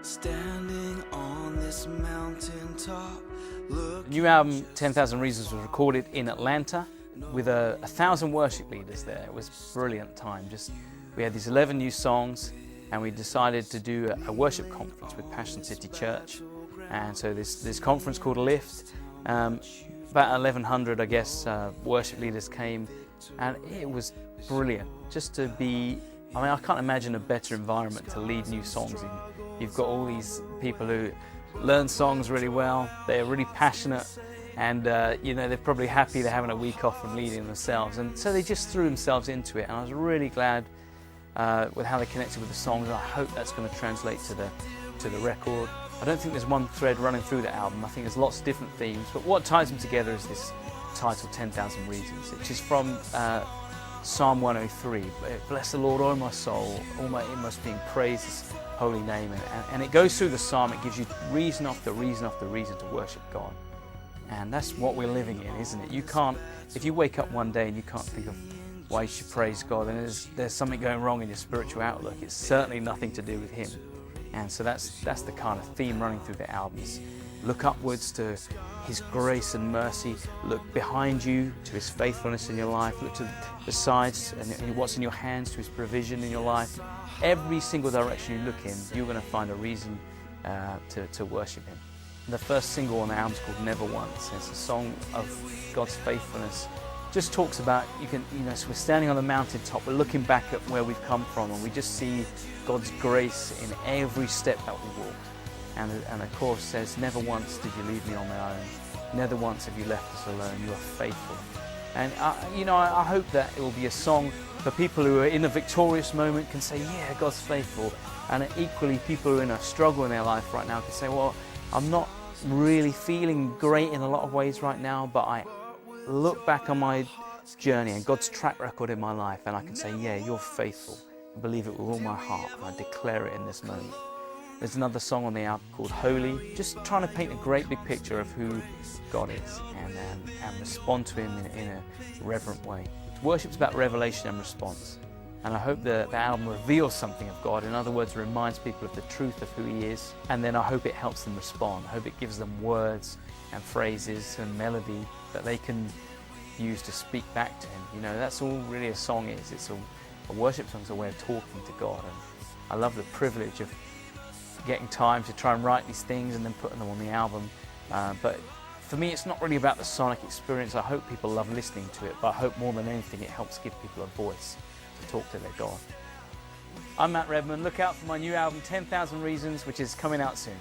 Standing on this mountaintop. The new album, 10,000 Reasons, was recorded in Atlanta with 1,000 worship leaders there. It was a brilliant time. We had these 11 new songs, and we decided to do a worship conference with Passion City Church. And so this conference called Lift, about 1,100, I guess, worship leaders came, and it was brilliant. Just to be, I can't imagine a better environment to lead new songs in. You've got all these people who learn songs really well, they're really passionate, and they're probably happy they're having a week off from leading themselves, and so they just threw themselves into it, and I was really glad with how they connected with the songs, and I hope that's going to translate to the record. I don't think there's one thread running through the album. I think there's lots of different themes, but what ties them together is this title, 10,000 Reasons, which is from Psalm 103. Bless the Lord, O my soul, all my inmost being, praise His holy name. And it goes through the psalm. It gives you reason after reason after reason to worship God. And that's what we're living in, isn't it? You can't, if you wake up one day and you can't think of why you should praise God, then there's something going wrong in your spiritual outlook. It's certainly nothing to do with Him. And so that's the kind of theme running through the albums. Look upwards to His grace and mercy. Look behind you to His faithfulness in your life. Look to the sides and what's in your hands, to His provision in your life. Every single direction you look in, you're going to find a reason to worship Him. The first single on the album is called Never Once. It's a song of God's faithfulness. Just talks about, so we're standing on the mountaintop, we're looking back at where we've come from, and we just see God's grace in every step that we walk. And the chorus says, never once did you leave me on my own. Never once have you left us alone. You are faithful. And I hope that it will be a song for people who are in a victorious moment can say, yeah, God's faithful. And equally, people who are in a struggle in their life right now can say, well, I'm not really feeling great in a lot of ways right now, but I look back on my journey and God's track record in my life, and I can say, yeah, you're faithful. I believe it with all my heart, and I declare it in this moment. There's another song on the album called Holy, just trying to paint a great big picture of who God is and respond to Him in a reverent way. Worship's about revelation and response, and I hope the album reveals something of God. In other words, reminds people of the truth of who He is, and then I hope it helps them respond. I hope it gives them words and phrases and melody that they can use to speak back to Him. That's all really a song is. It's a worship song is a way of talking to God, and I love the privilege of getting time to try and write these things and then putting them on the album. But for me, it's not really about the sonic experience. I hope people love listening to it, but I hope more than anything it helps give people a voice to talk to their God. I'm Redman. Look out for my new album, 10,000 Reasons, which is coming out soon.